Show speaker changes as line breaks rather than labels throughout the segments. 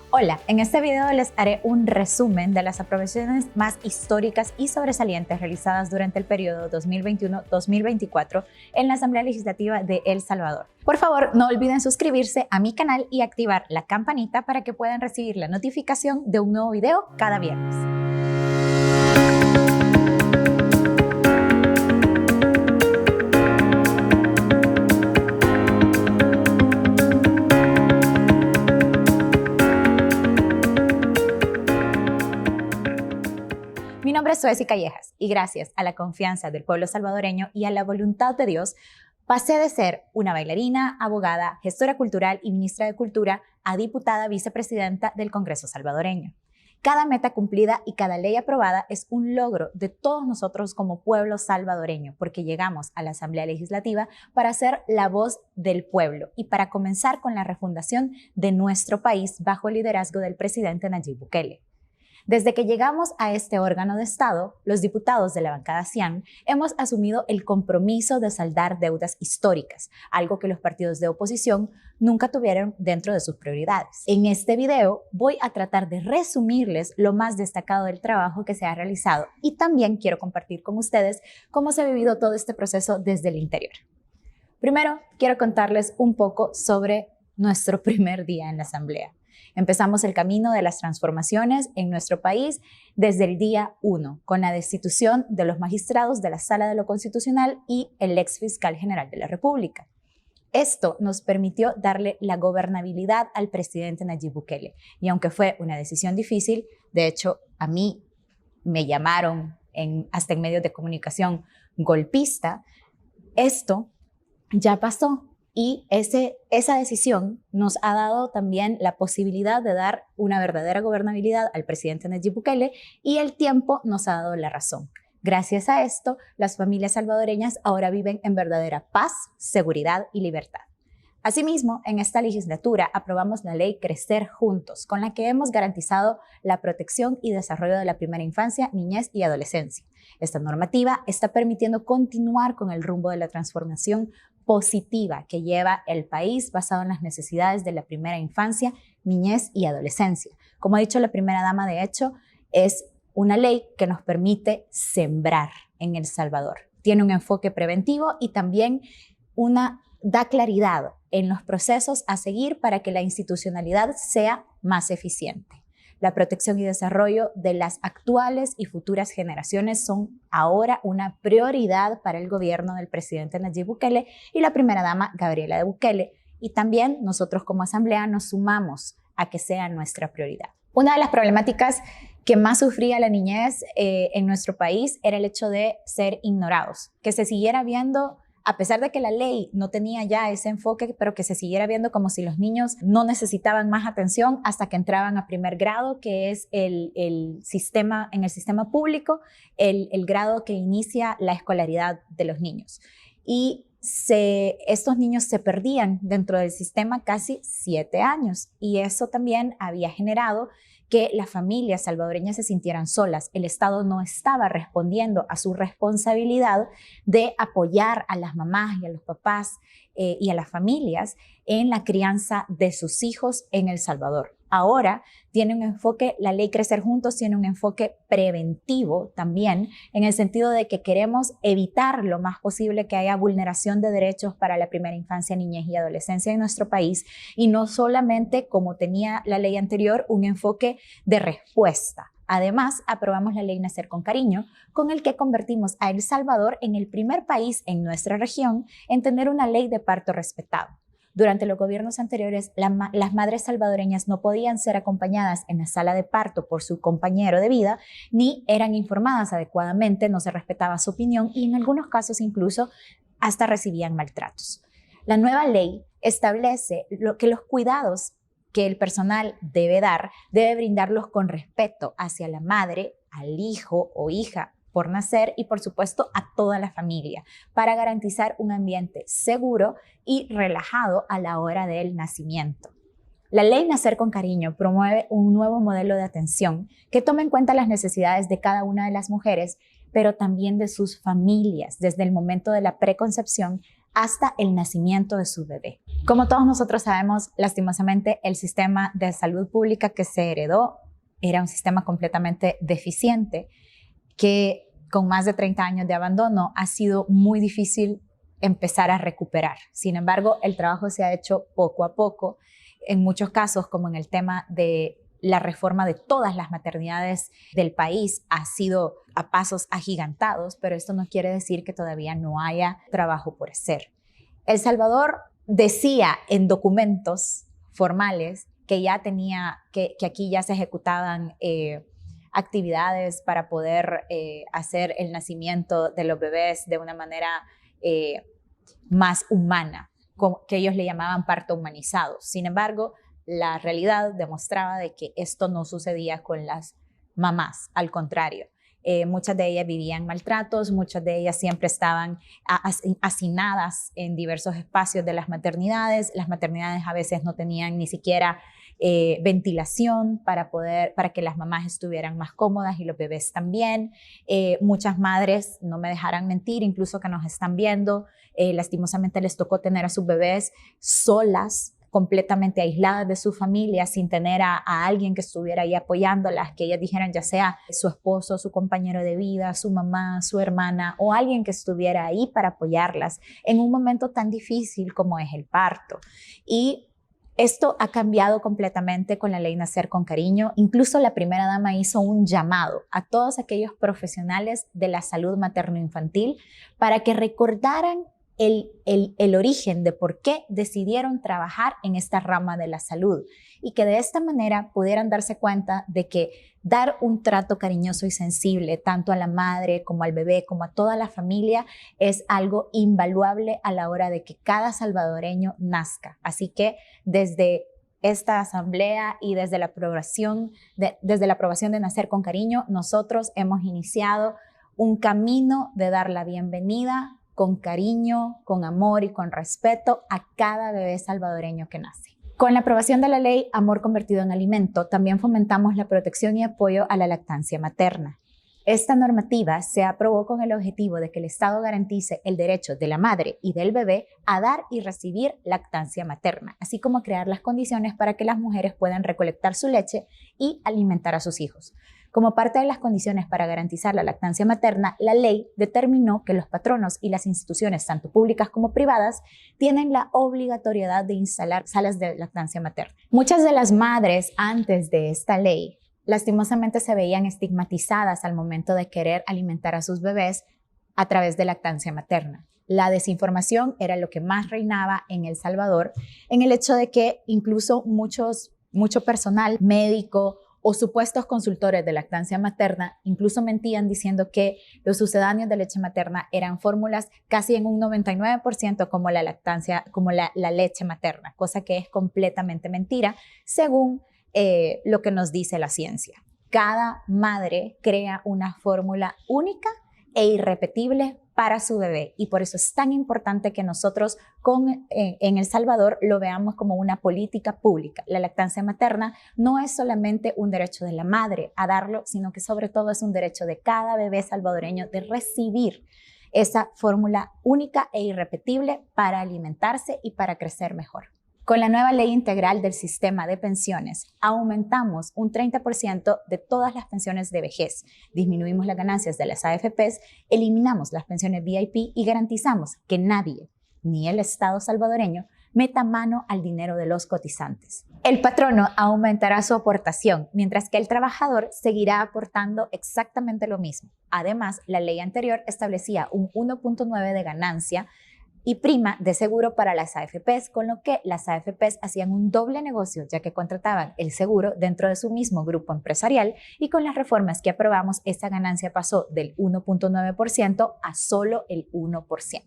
Hola, en este video les haré un resumen de las aprobaciones más históricas y sobresalientes realizadas durante el periodo 2021-2024 en la Asamblea Legislativa de El Salvador. Por favor, no olviden suscribirse a mi canal y activar la campanita para que puedan recibir la notificación de un nuevo video cada viernes. Mi nombre es Sueci Callejas y gracias a la confianza del pueblo salvadoreño y a la voluntad de Dios, pasé de ser una bailarina, abogada, gestora cultural y ministra de Cultura a diputada vicepresidenta del Congreso salvadoreño. Cada meta cumplida y cada ley aprobada es un logro de todos nosotros como pueblo salvadoreño, porque llegamos a la Asamblea Legislativa para ser la voz del pueblo y para comenzar con la refundación de nuestro país bajo el liderazgo del presidente Nayib Bukele. Desde que llegamos a este órgano de Estado, los diputados de la bancada Cian hemos asumido el compromiso de saldar deudas históricas, algo que los partidos de oposición nunca tuvieron dentro de sus prioridades. En este video voy a tratar de resumirles lo más destacado del trabajo que se ha realizado y también quiero compartir con ustedes cómo se ha vivido todo este proceso desde el interior. Primero, quiero contarles un poco sobre nuestro primer día en la Asamblea. Empezamos el camino de las transformaciones en nuestro país desde el día 1, con la destitución de los magistrados de la Sala de lo Constitucional y el ex fiscal general de la República. Esto nos permitió darle la gobernabilidad al presidente Nayib Bukele. Y aunque fue una decisión difícil, de hecho, a mí me llamaron hasta en medios de comunicación golpista, esto ya pasó. Y esa decisión nos ha dado también la posibilidad de dar una verdadera gobernabilidad al presidente Nayib Bukele y el tiempo nos ha dado la razón. Gracias a esto, las familias salvadoreñas ahora viven en verdadera paz, seguridad y libertad. Asimismo, en esta legislatura aprobamos la ley Crecer Juntos, con la que hemos garantizado la protección y desarrollo de la primera infancia, niñez y adolescencia. Esta normativa está permitiendo continuar con el rumbo de la transformación positiva que lleva el país basado en las necesidades de la primera infancia, niñez y adolescencia. Como ha dicho la primera dama, de hecho, es una ley que nos permite sembrar en El Salvador. Tiene un enfoque preventivo y también da claridad en los procesos a seguir para que la institucionalidad sea más eficiente. La protección y desarrollo de las actuales y futuras generaciones son ahora una prioridad para el gobierno del presidente Nayib Bukele y la primera dama Gabriela de Bukele. Y también nosotros como asamblea nos sumamos a que sea nuestra prioridad. Una de las problemáticas que más sufría la niñez en nuestro país era el hecho de ser ignorados, que se siguiera viendo, a pesar de que la ley no tenía ya ese enfoque, pero que se siguiera viendo como si los niños no necesitaban más atención hasta que entraban a primer grado, que es en el sistema público, el grado que inicia la escolaridad de los niños. Y estos niños se perdían dentro del sistema casi 7 años y eso también había generado que las familias salvadoreñas se sintieran solas. El Estado no estaba respondiendo a su responsabilidad de apoyar a las mamás y a los papás y a las familias en la crianza de sus hijos en El Salvador. Ahora tiene un enfoque, la ley Crecer Juntos tiene un enfoque preventivo también, en el sentido de que queremos evitar lo más posible que haya vulneración de derechos para la primera infancia, niñez y adolescencia en nuestro país, y no solamente, como tenía la ley anterior, un enfoque de respuesta. Además, aprobamos la ley Nacer con Cariño, con el que convertimos a El Salvador en el primer país en nuestra región en tener una ley de parto respetado. Durante los gobiernos anteriores, las madres salvadoreñas no podían ser acompañadas en la sala de parto por su compañero de vida, ni eran informadas adecuadamente, no se respetaba su opinión y en algunos casos incluso hasta recibían maltratos. La nueva ley establece que los cuidados que el personal debe brindarlos con respeto hacia la madre, al hijo o hija por nacer y por supuesto a toda la familia para garantizar un ambiente seguro y relajado a la hora del nacimiento. La ley Nacer con Cariño promueve un nuevo modelo de atención que toma en cuenta las necesidades de cada una de las mujeres, pero también de sus familias, desde el momento de la preconcepción hasta el nacimiento de su bebé. Como todos nosotros sabemos, lastimosamente, el sistema de salud pública que se heredó era un sistema completamente deficiente que con más de 30 años de abandono ha sido muy difícil empezar a recuperar. Sin embargo, el trabajo se ha hecho poco a poco. En muchos casos, como en el tema de la reforma de todas las maternidades del país, ha sido a pasos agigantados, pero esto no quiere decir que todavía no haya trabajo por hacer. El Salvador decía en documentos formales que ya tenía, que aquí ya se ejecutaban actividades para poder hacer el nacimiento de los bebés de una manera más humana, que ellos le llamaban parto humanizado. Sin embargo, la realidad demostraba de que esto no sucedía con las mamás, al contrario. Muchas de ellas vivían maltratos, muchas de ellas siempre estaban hacinadas en diversos espacios de las maternidades. Las maternidades a veces no tenían ni siquiera ventilación para que las mamás estuvieran más cómodas y los bebés también. Muchas madres, no me dejarán mentir, incluso que nos están viendo, lastimosamente les tocó tener a sus bebés solas, completamente aisladas de su familia, sin tener a alguien que estuviera ahí apoyándolas, que ellas dijeran, ya sea su esposo, su compañero de vida, su mamá, su hermana o alguien que estuviera ahí para apoyarlas en un momento tan difícil como es el parto. Y esto ha cambiado completamente con la ley Nacer con Cariño. Incluso la primera dama hizo un llamado a todos aquellos profesionales de la salud materno-infantil para que recordaran el origen de por qué decidieron trabajar en esta rama de la salud y que de esta manera pudieran darse cuenta de que dar un trato cariñoso y sensible tanto a la madre como al bebé como a toda la familia es algo invaluable a la hora de que cada salvadoreño nazca. Así que desde esta asamblea y desde la aprobación de Nacer con Cariño, nosotros hemos iniciado un camino de dar la bienvenida con cariño, con amor y con respeto a cada bebé salvadoreño que nace. Con la aprobación de la ley Amor Convertido en Alimento, también fomentamos la protección y apoyo a la lactancia materna. Esta normativa se aprobó con el objetivo de que el Estado garantice el derecho de la madre y del bebé a dar y recibir lactancia materna, así como crear las condiciones para que las mujeres puedan recolectar su leche y alimentar a sus hijos. Como parte de las condiciones para garantizar la lactancia materna, la ley determinó que los patronos y las instituciones, tanto públicas como privadas, tienen la obligatoriedad de instalar salas de lactancia materna. Muchas de las madres antes de esta ley, lastimosamente se veían estigmatizadas al momento de querer alimentar a sus bebés a través de lactancia materna. La desinformación era lo que más reinaba en El Salvador, en el hecho de que incluso mucho personal médico o supuestos consultores de lactancia materna incluso mentían diciendo que los sucedáneos de leche materna eran fórmulas casi en un 99% como la leche materna, cosa que es completamente mentira según lo que nos dice la ciencia. Cada madre crea una fórmula única e irrepetible para su bebé y por eso es tan importante que nosotros en El Salvador lo veamos como una política pública. La lactancia materna no es solamente un derecho de la madre a darlo, sino que sobre todo es un derecho de cada bebé salvadoreño de recibir esa fórmula única e irrepetible para alimentarse y para crecer mejor. Con la nueva ley integral del sistema de pensiones, aumentamos un 30% de todas las pensiones de vejez, disminuimos las ganancias de las AFPs, eliminamos las pensiones VIP y garantizamos que nadie, ni el Estado salvadoreño, meta mano al dinero de los cotizantes. El patrono aumentará su aportación, mientras que el trabajador seguirá aportando exactamente lo mismo. Además, la ley anterior establecía un 1.9 de ganancia y prima de seguro para las AFPs, con lo que las AFPs hacían un doble negocio, ya que contrataban el seguro dentro de su mismo grupo empresarial y con las reformas que aprobamos, esa ganancia pasó del 1.9% a solo el 1%.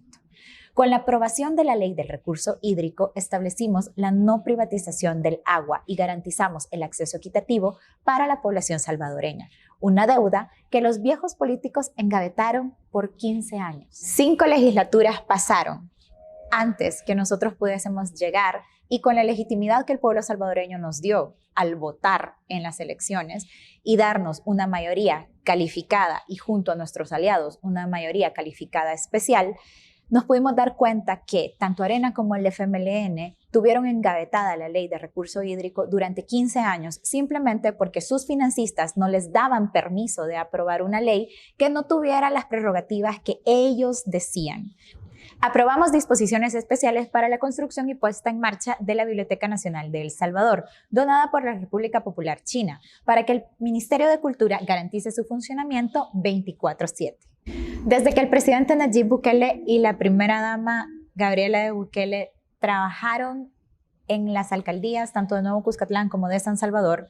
Con la aprobación de la Ley del Recurso Hídrico, establecimos la no privatización del agua y garantizamos el acceso equitativo para la población salvadoreña, una deuda que los viejos políticos engavetaron por 15 años. 5 legislaturas pasaron antes que nosotros pudiésemos llegar y con la legitimidad que el pueblo salvadoreño nos dio al votar en las elecciones y darnos una mayoría calificada y junto a nuestros aliados una mayoría calificada especial, nos pudimos dar cuenta que tanto Arena como el FMLN tuvieron engavetada la ley de recurso hídrico durante 15 años, simplemente porque sus financistas no les daban permiso de aprobar una ley que no tuviera las prerrogativas que ellos decían. Aprobamos disposiciones especiales para la construcción y puesta en marcha de la Biblioteca Nacional de El Salvador, donada por la República Popular China, para que el Ministerio de Cultura garantice su funcionamiento 24/7. Desde que el presidente Nayib Bukele y la primera dama Gabriela de Bukele trabajaron en las alcaldías tanto de Nuevo Cuscatlán como de San Salvador,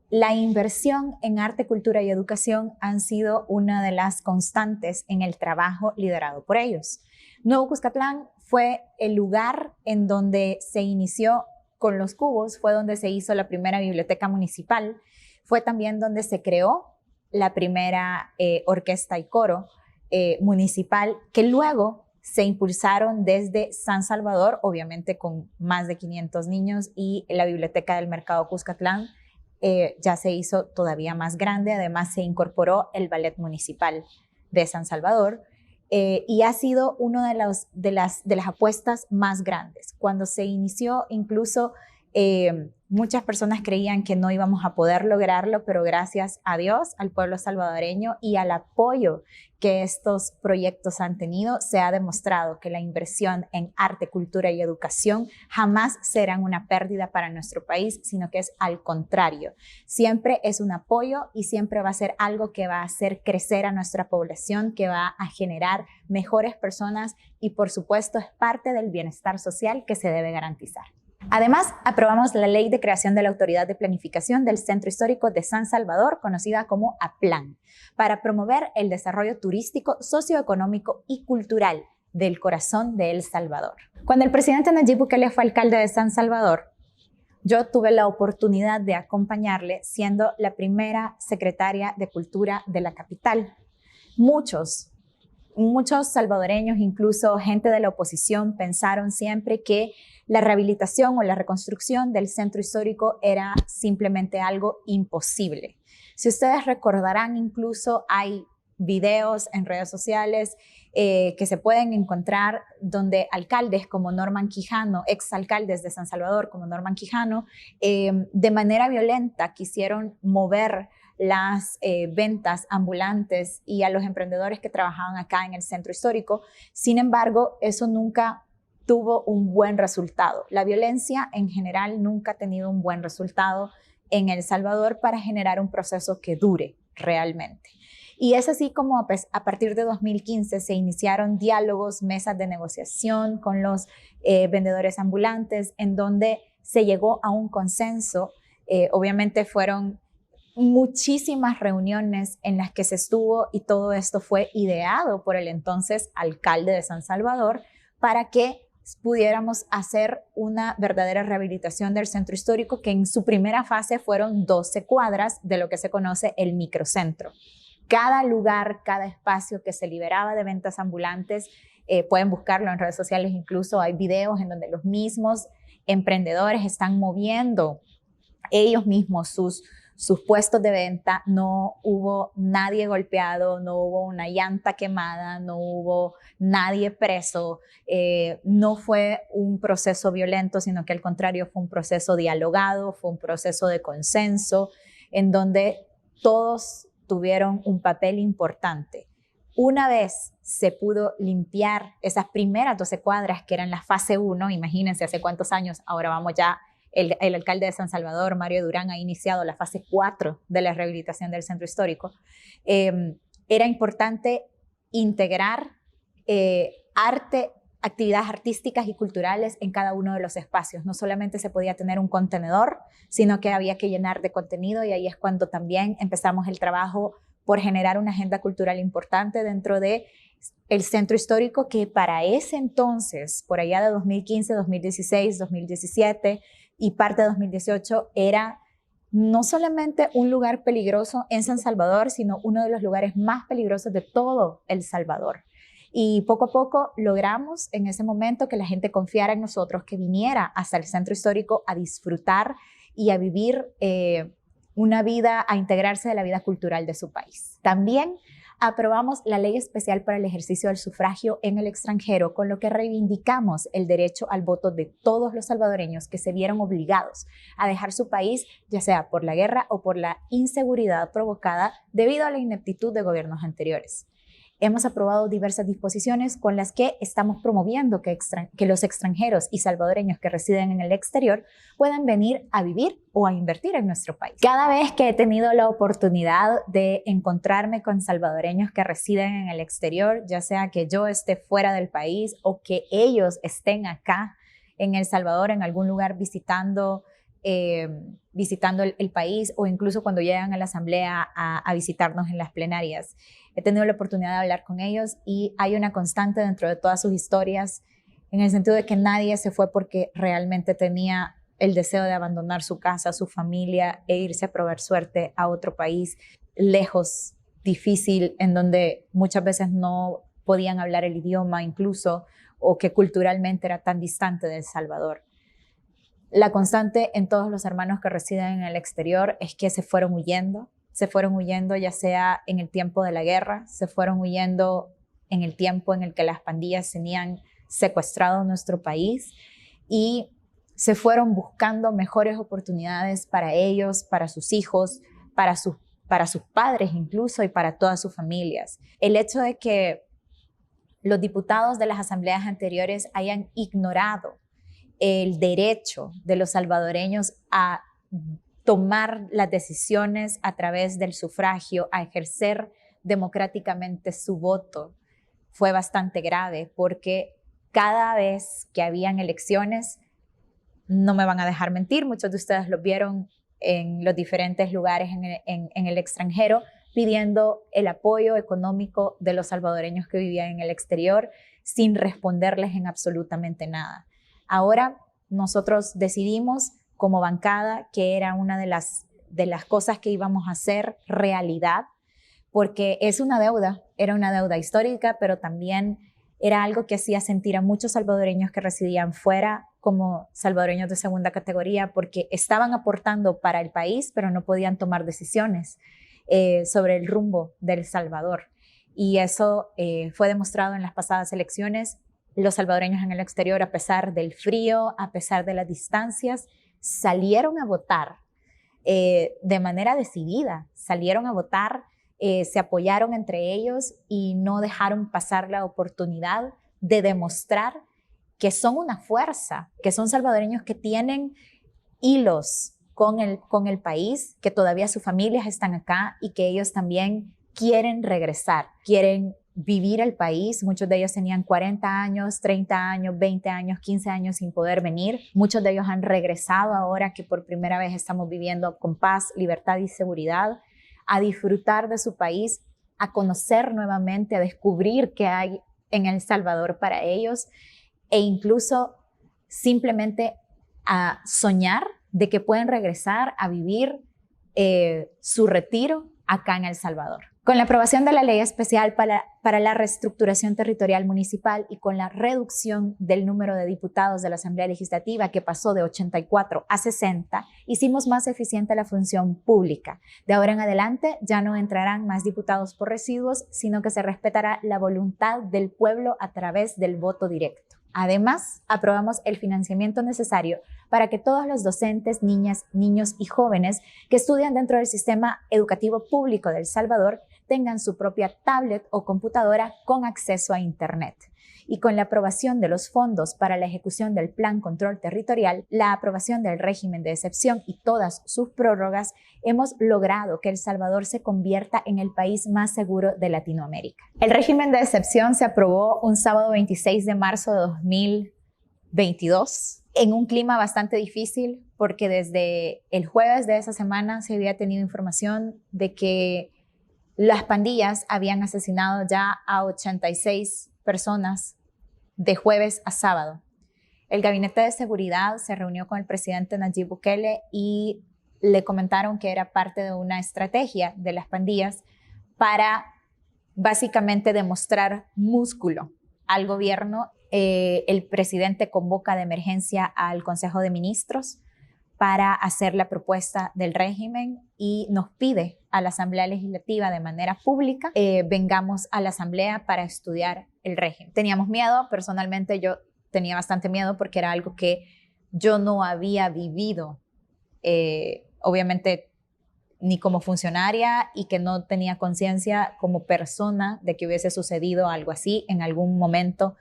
la inversión en arte, cultura y educación han sido una de las constantes en el trabajo liderado por ellos. Nuevo Cuscatlán fue el lugar en donde se inició con los cubos, fue donde se hizo la primera biblioteca municipal, fue también donde se creó la primera orquesta y coro municipal, que luego se impulsaron desde San Salvador, obviamente con más de 500 niños, y la biblioteca del Mercado Cuscatlán ya se hizo todavía más grande. Además se incorporó el ballet municipal de San Salvador y ha sido una de las apuestas más grandes. Cuando se inició, incluso muchas personas creían que no íbamos a poder lograrlo, pero gracias a Dios, al pueblo salvadoreño y al apoyo que estos proyectos han tenido, se ha demostrado que la inversión en arte, cultura y educación jamás serán una pérdida para nuestro país, sino que es al contrario. Siempre es un apoyo y siempre va a ser algo que va a hacer crecer a nuestra población, que va a generar mejores personas y, por supuesto, es parte del bienestar social que se debe garantizar. Además, aprobamos la Ley de Creación de la Autoridad de Planificación del Centro Histórico de San Salvador, conocida como APLAN, para promover el desarrollo turístico, socioeconómico y cultural del corazón de El Salvador. Cuando el presidente Nayib Bukele fue alcalde de San Salvador, yo tuve la oportunidad de acompañarle siendo la primera secretaria de Cultura de la capital. Muchos salvadoreños, incluso gente de la oposición, pensaron siempre que la rehabilitación o la reconstrucción del centro histórico era simplemente algo imposible. Si ustedes recordarán, incluso hay videos en redes sociales que se pueden encontrar donde alcaldes como Norman Quijano, exalcaldes de San Salvador como Norman Quijano, de manera violenta quisieron mover las ventas ambulantes y a los emprendedores que trabajaban acá en el centro histórico. Sin embargo, eso nunca tuvo un buen resultado. La violencia en general nunca ha tenido un buen resultado en El Salvador para generar un proceso que dure realmente. Y es así como a partir de 2015 se iniciaron diálogos, mesas de negociación con los vendedores ambulantes, en donde se llegó a un consenso. Obviamente fueron muchísimas reuniones en las que se estuvo, y todo esto fue ideado por el entonces alcalde de San Salvador para que pudiéramos hacer una verdadera rehabilitación del centro histórico, que en su primera fase fueron 12 cuadras de lo que se conoce el microcentro. Cada lugar, cada espacio que se liberaba de ventas ambulantes, pueden buscarlo en redes sociales, incluso hay videos en donde los mismos emprendedores están moviendo ellos mismos sus puestos de venta. No hubo nadie golpeado, no hubo una llanta quemada, no hubo nadie preso, no fue un proceso violento, sino que al contrario fue un proceso dialogado, fue un proceso de consenso, en donde todos tuvieron un papel importante. Una vez se pudo limpiar esas primeras 12 cuadras que eran la fase 1, imagínense hace cuántos años, ahora vamos ya. El alcalde de San Salvador, Mario Durán, ha iniciado la fase 4 de la rehabilitación del centro histórico. Era importante integrar arte, actividades artísticas y culturales en cada uno de los espacios. No solamente se podía tener un contenedor, sino que había que llenar de contenido, y ahí es cuando también empezamos el trabajo por generar una agenda cultural importante dentro de el centro histórico, que para ese entonces, por allá de 2015, 2016, 2017 y parte de 2018, era no solamente un lugar peligroso en San Salvador, sino uno de los lugares más peligrosos de todo El Salvador. Y poco a poco logramos en ese momento que la gente confiara en nosotros, que viniera hasta el centro histórico a disfrutar y a vivir una vida, a integrarse de la vida cultural de su país. También aprobamos la Ley Especial para el Ejercicio del Sufragio en el extranjero, con lo que reivindicamos el derecho al voto de todos los salvadoreños que se vieron obligados a dejar su país, ya sea por la guerra o por la inseguridad provocada debido a la ineptitud de gobiernos anteriores. Hemos aprobado diversas disposiciones con las que estamos promoviendo que los extranjeros y salvadoreños que residen en el exterior puedan venir a vivir o a invertir en nuestro país. Cada vez que he tenido la oportunidad de encontrarme con salvadoreños que residen en el exterior, ya sea que yo esté fuera del país o que ellos estén acá en El Salvador, en algún lugar visitando el país, o incluso cuando llegan a la asamblea a visitarnos en las plenarias. He tenido la oportunidad de hablar con ellos y hay una constante dentro de todas sus historias, en el sentido de que nadie se fue porque realmente tenía el deseo de abandonar su casa, su familia e irse a probar suerte a otro país lejos, difícil, en donde muchas veces no podían hablar el idioma incluso, o que culturalmente era tan distante de El Salvador. La constante en todos los hermanos que residen en el exterior es que se fueron huyendo ya sea en el tiempo de la guerra, se fueron huyendo en el tiempo en el que las pandillas tenían secuestrado nuestro país, y se fueron buscando mejores oportunidades para ellos, para sus hijos, para sus padres incluso, y para todas sus familias. El hecho de que los diputados de las asambleas anteriores hayan ignorado el derecho de los salvadoreños a tomar las decisiones a través del sufragio, a ejercer democráticamente su voto, fue bastante grave, porque cada vez que habían elecciones, no me van a dejar mentir, muchos de ustedes lo vieron en los diferentes lugares en el extranjero, pidiendo el apoyo económico de los salvadoreños que vivían en el exterior, sin responderles en absolutamente nada. Ahora nosotros decidimos como bancada que era una de las cosas que íbamos a hacer realidad, porque es una deuda, era una deuda histórica, pero también era algo que hacía sentir a muchos salvadoreños que residían fuera como salvadoreños de segunda categoría, porque estaban aportando para el país, pero no podían tomar decisiones sobre el rumbo del Salvador. Y eso fue demostrado en las pasadas elecciones. Los salvadoreños en el exterior, a pesar del frío, a pesar de las distancias, salieron a votar de manera decidida, salieron a votar, se apoyaron entre ellos y no dejaron pasar la oportunidad de demostrar que son una fuerza, que son salvadoreños que tienen hilos con el país, que todavía sus familias están acá y que ellos también quieren regresar, quieren vivir el país. Muchos de ellos tenían 40 años, 30 años, 20 años, 15 años sin poder venir. Muchos de ellos han regresado ahora que por primera vez estamos viviendo con paz, libertad y seguridad, a disfrutar de su país, a conocer nuevamente, a descubrir qué hay en El Salvador para ellos, e incluso simplemente a soñar de que pueden regresar a vivir su retiro acá en El Salvador. Con la aprobación de la Ley Especial para la Reestructuración Territorial Municipal y con la reducción del número de diputados de la Asamblea Legislativa, que pasó de 84 a 60, hicimos más eficiente la función pública. De ahora en adelante ya no entrarán más diputados por residuos, sino que se respetará la voluntad del pueblo a través del voto directo. Además, aprobamos el financiamiento necesario para que todos los docentes, niñas, niños y jóvenes que estudian dentro del sistema educativo público de El Salvador tengan su propia tablet o computadora con acceso a Internet. Y con la aprobación de los fondos para la ejecución del Plan Control Territorial, la aprobación del régimen de excepción y todas sus prórrogas, hemos logrado que El Salvador se convierta en el país más seguro de Latinoamérica. El régimen de excepción se aprobó un sábado 26 de marzo de 2022 en un clima bastante difícil, porque desde el jueves de esa semana se había tenido información de que las pandillas habían asesinado ya a 86 personas de jueves a sábado. El Gabinete de Seguridad se reunió con el presidente Nayib Bukele y le comentaron que era parte de una estrategia de las pandillas para básicamente demostrar músculo al gobierno. El presidente convoca de emergencia al Consejo de Ministros para hacer la propuesta del régimen y nos pide a la Asamblea Legislativa de manera pública vengamos a la Asamblea para estudiar el régimen. Teníamos miedo, personalmente yo tenía bastante miedo porque era algo que yo no había vivido, obviamente ni como funcionaria y que no tenía conciencia como persona de que hubiese sucedido algo así en algún momento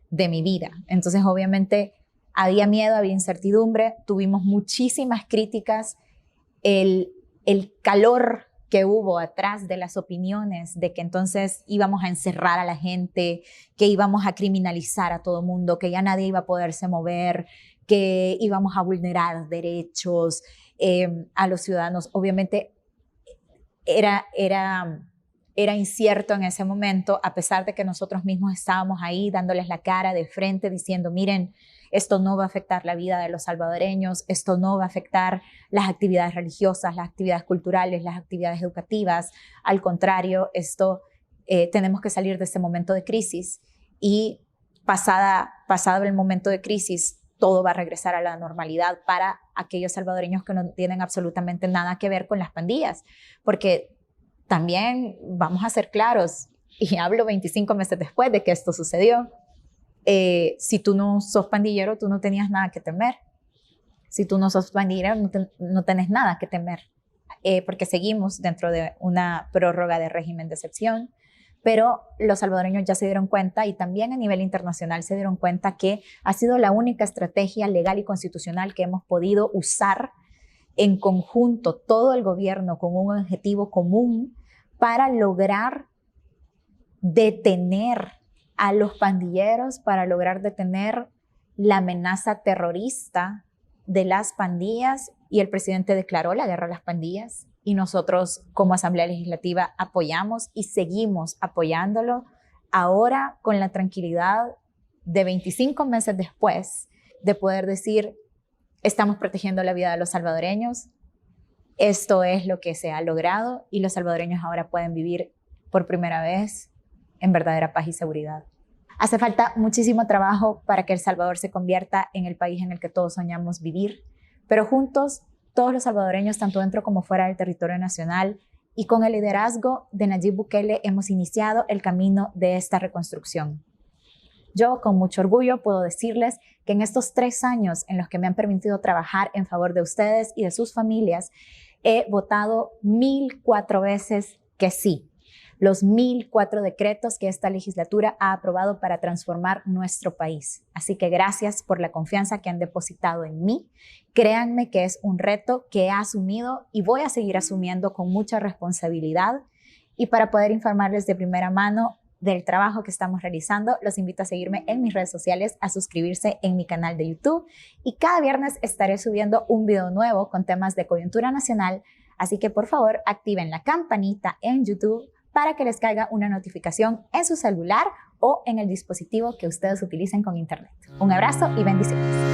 de mi vida. Entonces obviamente había miedo, había incertidumbre, tuvimos muchísimas críticas, el calor que hubo atrás de las opiniones de que entonces íbamos a encerrar a la gente, que íbamos a criminalizar a todo mundo, que ya nadie iba a poderse mover, que íbamos a vulnerar derechos a los ciudadanos. Obviamente era incierto en ese momento, a pesar de que nosotros mismos estábamos ahí dándoles la cara de frente, diciendo, miren, esto no va a afectar la vida de los salvadoreños, esto no va a afectar las actividades religiosas, las actividades culturales, las actividades educativas. Al contrario, tenemos que salir de este momento de crisis y pasado el momento de crisis, todo va a regresar a la normalidad para aquellos salvadoreños que no tienen absolutamente nada que ver con las pandillas. Porque también vamos a ser claros, y hablo 25 meses después de que esto sucedió, si tú no sos pandillero, tú no tenías nada que temer. Si tú no sos pandillero, no tenés nada que temer, porque seguimos dentro de una prórroga de régimen de excepción, pero los salvadoreños ya se dieron cuenta y también a nivel internacional se dieron cuenta que ha sido la única estrategia legal y constitucional que hemos podido usar en conjunto, todo el gobierno con un objetivo común para lograr detener a los pandilleros, para lograr detener la amenaza terrorista de las pandillas, y el presidente declaró la guerra a las pandillas y nosotros como Asamblea Legislativa apoyamos y seguimos apoyándolo ahora con la tranquilidad de 25 meses después de poder decir estamos protegiendo la vida de los salvadoreños, esto es lo que se ha logrado y los salvadoreños ahora pueden vivir por primera vez en verdadera paz y seguridad. Hace falta muchísimo trabajo para que El Salvador se convierta en el país en el que todos soñamos vivir, pero juntos, todos los salvadoreños, tanto dentro como fuera del territorio nacional, y con el liderazgo de Nayib Bukele, hemos iniciado el camino de esta reconstrucción. Yo, con mucho orgullo, puedo decirles que en estos 3 años en los que me han permitido trabajar en favor de ustedes y de sus familias, he votado 1004 veces que sí. Los 1004 decretos que esta legislatura ha aprobado para transformar nuestro país. Así que gracias por la confianza que han depositado en mí. Créanme que es un reto que he asumido y voy a seguir asumiendo con mucha responsabilidad. Y para poder informarles de primera mano del trabajo que estamos realizando, los invito a seguirme en mis redes sociales, a suscribirse en mi canal de YouTube y cada viernes estaré subiendo un video nuevo con temas de coyuntura nacional, así que por favor activen la campanita en YouTube para que les caiga una notificación en su celular o en el dispositivo que ustedes utilicen con internet. Un abrazo y bendiciones.